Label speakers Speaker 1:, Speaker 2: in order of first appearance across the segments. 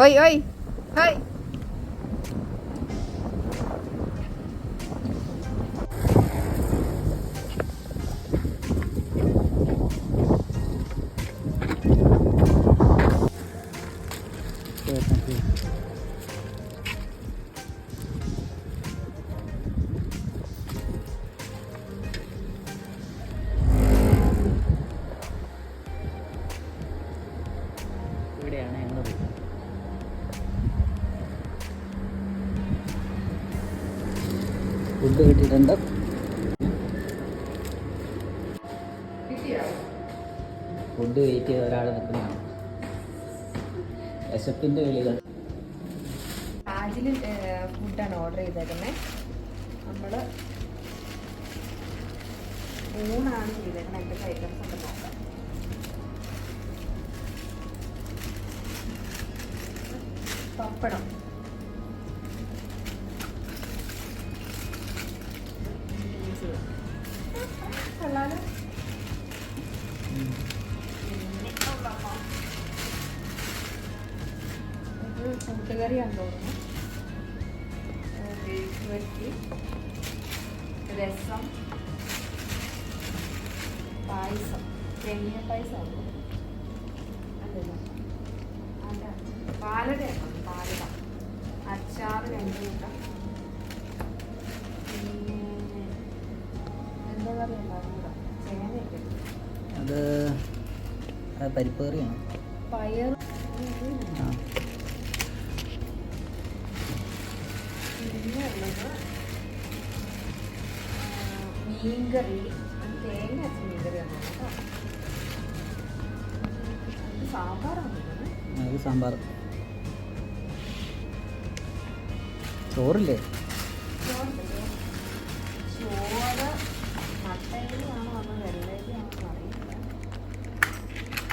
Speaker 1: ഓയ് ഓയ് ഓയ്.
Speaker 2: ഇവിടെയാണ് ഞങ്ങൾ ഫുഡ് കിട്ടിയിട്ടുണ്ട്. ഫുഡ് വെയിറ്റ് ചെയ്ത് ഒരാൾ നിൽക്കുന്നതാണ്. വിശപ്പിൻ്റെ വിളികൾ.
Speaker 1: താജിൽ ഫുഡാണ് ഓർഡർ ചെയ്തേക്കുന്നത്. നമ്മൾ ഊണാണ് ചെയ്തേക്കുന്നത്. എന്തൊക്കെ ഐറ്റംസ് ഉണ്ട് നോക്കാം. പപ്പടം, സലാഡ്, കൂട്ടുകറിയാന്ന് തോന്നുന്നു. വെട്ടി, രസം, പായസം, തേങ്ങ പായസം, അല്ലല്ലോ പാലടയാണ്. പാലട, അച്ചാർ 2 കൂട്ടം, പിന്നെ എന്താ പറയുക ചേനയൊക്കെ.
Speaker 2: അത് പരിപ്പ് കറിയാണ്.
Speaker 1: പയർ, പിന്നെ ഉള്ളത് മീൻകറി. തേങ്ങ അരച്ച മീൻകറിയാണ് കേട്ടോ. സാമ്പാറാണ്.
Speaker 2: അത് സാമ്പാർ. ചോറില്ലേ?
Speaker 1: ചോറ് മട്ടയിലാണോ വന്ന് വെള്ളയിലാണോ അറിയില്ല.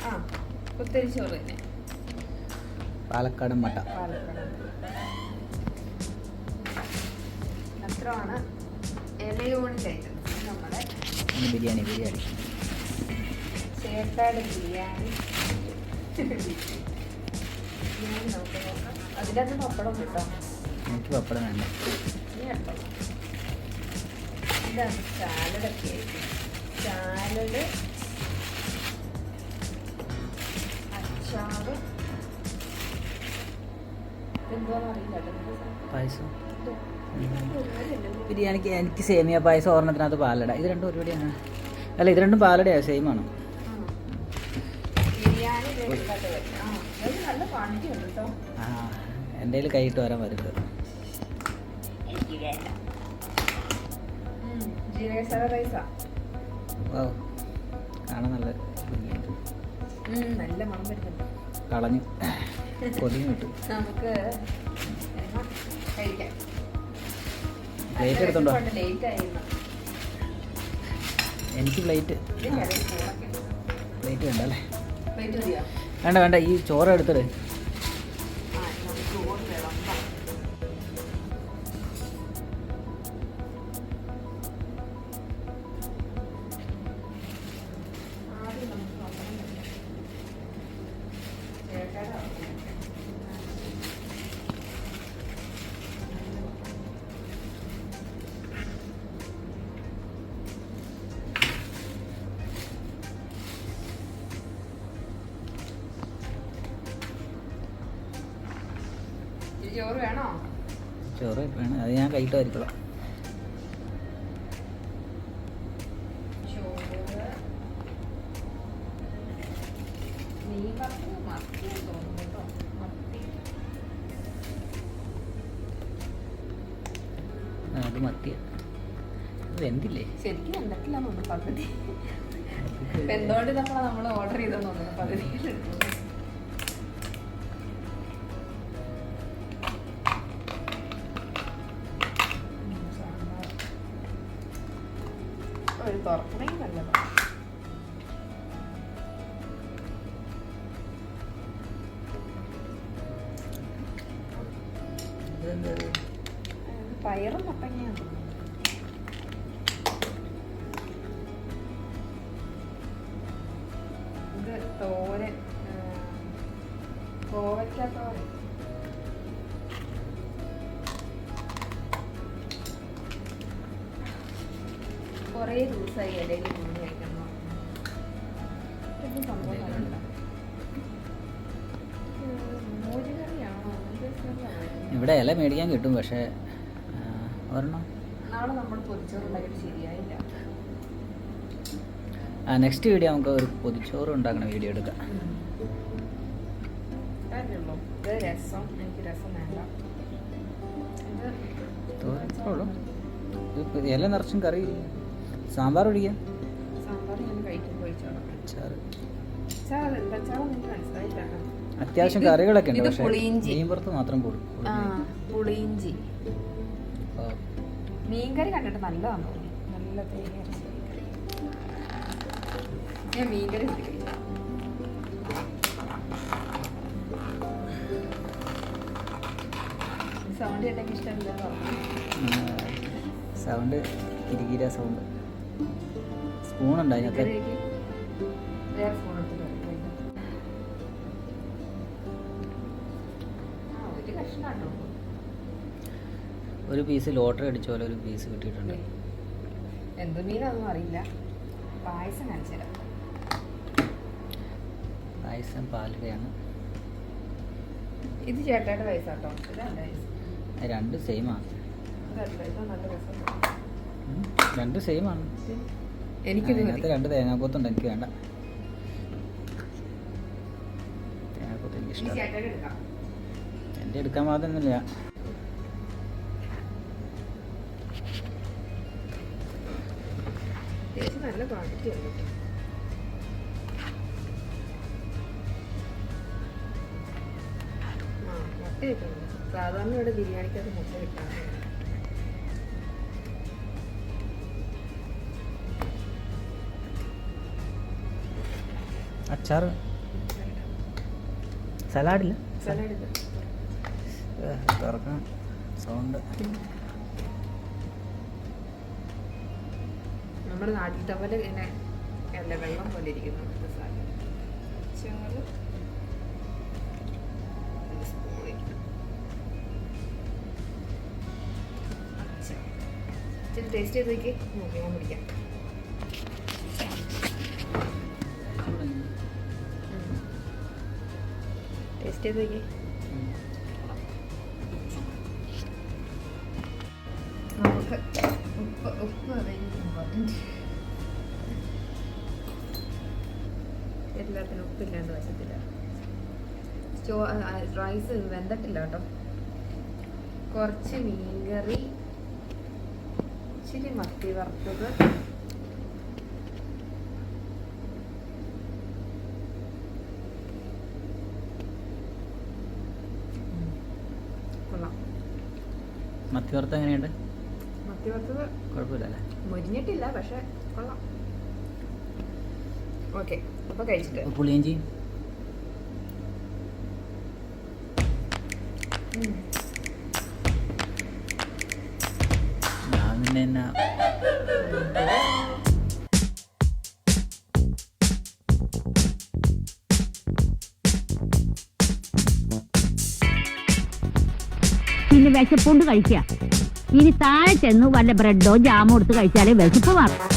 Speaker 1: ആ, കുത്തരി ചോറ് തന്നെ.
Speaker 2: പാലക്കാടൻ മട്ട.
Speaker 1: പാലക്കാട് അത്രയാണ് ഇലയൂണിൻ്റെ ഐറ്റംസ്. നമ്മുടെ
Speaker 2: ബിരിയാണി
Speaker 1: ചേട്ടാട് ബിരിയാണി നമുക്ക് നോക്കാം. അതിനകത്ത് പപ്പടം കിട്ടോ?
Speaker 2: എനിക്ക് പപ്പടം വേണ്ട.
Speaker 1: കേട്ടോ, ഇതാണ് സാലഡൊക്കെ ആയിട്ട്. സാലഡ്, അച്ചാറ്, എന്തോന്ന് അറിയില്ല.
Speaker 2: പായസം. ബിരിയാണിക്ക് എനിക്ക് സേമിയ പായസം, ഒരെണ്ണത്തിനകത്ത് പാലട. ഇത് രണ്ടും ഒരുപടിയാണ്. അല്ല, ഇത് രണ്ടും പാലടയാണ്, സെയിമാണ്. ആ, എൻ്റെ കയ്യിൽ കൈയിട്ട് വരാൻ വരുന്നത്. ഓ, കാണാൻ നല്ല
Speaker 1: നല്ല മണം വരുന്നുണ്ട്.
Speaker 2: കളഞ്ഞു കൊതിയും കിട്ടു.
Speaker 1: നമുക്ക് കഴിക്കാം.
Speaker 2: പ്ലേറ്റ് എടുത്തോണ്ടോ?
Speaker 1: ലേറ്റ് ആയിരുന്നു.
Speaker 2: എനിക്ക് പ്ലേറ്റ് വേണ്ട അല്ലേ? വേണ്ട വേണ്ട, ഈ ചോറ് എടുത്തിട്ട്.
Speaker 1: ചോറ് വേണോ?
Speaker 2: ചോറ് വേണം, അത് ഞാൻ കൈയിട്ട് വരിക്കണം. അത് മത്തിയ. അത് എന്തില്ലേ?
Speaker 1: ശരിക്കും എന്തൊക്കെയില്ല പകുതി എന്തുകൊണ്ട് നമ്മൾ ഓർഡർ ചെയ്തെന്ന് തോന്നുന്നു. പകുതിയിലെടുത്തു. ഒരു തുറക്കണേ നല്ലതാണ്. പയറും മത്തങ്ങയാണ്. ഇത് തോരൻ, കോവയ്ക്ക തോരൻ. കുറേ ദിവസമായി ഇടയിൽ കൂടി കഴിക്കണം ഇത് സംഭവം നല്ല മോരുകറിയാണോ
Speaker 2: ഇവിടെ ഇല മേടിക്കാൻ കിട്ടും, പക്ഷേ ഒരെണ്ണം
Speaker 1: നാളെ നമ്മൾ പൊരിച്ചോറുണ്ടാക്കിയിട്ട് ശരിയായില്ല.
Speaker 2: നെക്സ്റ്റ് വീഡിയോ നമുക്ക് ഒരു പൊതിച്ചോറ് ഉണ്ടാക്കണ വീഡിയോ എടുക്കാം.
Speaker 1: കാര്യമുള്ളൂ. ഇത് രസം, എനിക്ക് രസം വേണ്ട.
Speaker 2: ഉള്ളൂ ഇല നിറച്ചും കറി. സാമ്പാർ ഒഴിക്കാം.
Speaker 1: സാമ്പാർ ഞാൻ കഴിക്കുമ്പോൾ ഒഴിച്ചോളാം.
Speaker 2: അച്ചാറ്
Speaker 1: എനിക്ക് മനസ്സിലായില്ല.
Speaker 2: അത്യാവശ്യം കറികളൊക്കെ ഉണ്ട്,
Speaker 1: ഇത്
Speaker 2: പക്ഷേ
Speaker 1: പുളിയിഞ്ചി.
Speaker 2: മീൻപുറത്ത് മാത്രം
Speaker 1: പുളിയിഞ്ചി. മീൻകറി കണ്ടിട്ട് നല്ലതാന്ന് തോന്നി. നല്ല തേങ്ങ അരച്ച മീൻകറി. ഞാൻ മീൻകറി കഴിക്കാം. സൗണ്ട് കേട്ടെങ്കിൽ ഇഷ്ടമില്ലെന്ന് പറഞ്ഞു.
Speaker 2: Sound കിരികിര sound. സ്പൂൺ ഉണ്ട് അതിനകത്ത്.
Speaker 1: വേറെ സ്പൂൺ എടുത്തിട്ട് ഒരു കഷ്ണാട്ടോ.
Speaker 2: ഒരു പീസ് ലോട്ടറി അടിച്ച പോലെ ഒരു പീസ് കിട്ടിയിട്ടുണ്ട്.
Speaker 1: എന്ത് മീനൊന്നും അറിയില്ല. പായസം കാണിച്ചു തരാം.
Speaker 2: പായസം പാലടയാണ്.
Speaker 1: ഇത് ചേട്ടായുടെ പൈസാട്ടോ. ഇതാണ്
Speaker 2: രണ്ട് സെയിമാണ്.
Speaker 1: നല്ല രസം.
Speaker 2: രണ്ട് സെയിമാണ്.
Speaker 1: എനിക്കിത്
Speaker 2: അതിനകത്ത് രണ്ട് തേങ്ങാക്കൊത്തുണ്ട്. എനിക്ക് വേണ്ട. തേങ്ങാക്കൊത്ത് എനിക്ക് ഇഷ്ടം. എൻ്റെ എടുക്കാൻ മാത്രമൊന്നുമില്ല.
Speaker 1: നല്ല ക്വാണ്ടിറ്റി ഉണ്ട്. മുട്ട കിട്ടുന്നു. സാധാരണ ഇവിടെ ബിരിയാണിക്കകത്ത് മുട്ട കിട്ടാറുണ്ട്.
Speaker 2: അച്ചാർ സലാഡില്ല.
Speaker 1: സലാഡ് ഇത്
Speaker 2: തുറക്കണം. സൗണ്ട്
Speaker 1: നമ്മുടെ നാട്ടിലത്തെ പോലെ ഇങ്ങനെ അല്ല, വെള്ളം പോലെ ഇരിക്കുന്നു. ചോറ് ഇച്ചിരി ടേസ്റ്റ് ചെയ്ത് നോക്കി. ഞാൻ പിടിക്കാം. ടേസ്റ്റ് ചെയ്ത് നോക്കി. നമുക്ക് ഉപ്പ് ഇമ്പോർട്ടൻറ്റ്. എല്ലാത്തിനും ഉപ്പില്ലാണ്ട് വശത്തില്ല. റൈസ് വെന്തിട്ടില്ല കേട്ടോ. കുറച്ച് മീൻകറി, ഇച്ചിരി മത്തി വറുത്തത്, കൊള്ളാം.
Speaker 2: മത്തി വറുത്ത എങ്ങനെയുണ്ട്?
Speaker 1: മത്തി വറുത്തത്
Speaker 2: കുഴപ്പമില്ലല്ലേ?
Speaker 1: മുരിഞ്ഞിട്ടില്ല, പക്ഷെ കൊള്ളാം. ഓക്കെ, അപ്പോൾ കഴിച്ചിട്ട്
Speaker 2: പുളിയിഞ്ചി. ഞാൻ പിന്നെ എന്നാ
Speaker 3: പിന്നെ വിശപ്പുണ്ട് കഴിക്കുക. ഇനി താഴെ ചെന്ന് വല്ല ബ്രെഡോ ജാമോ എടുത്ത് കഴിച്ചാലേ വിശപ്പ് മാറും.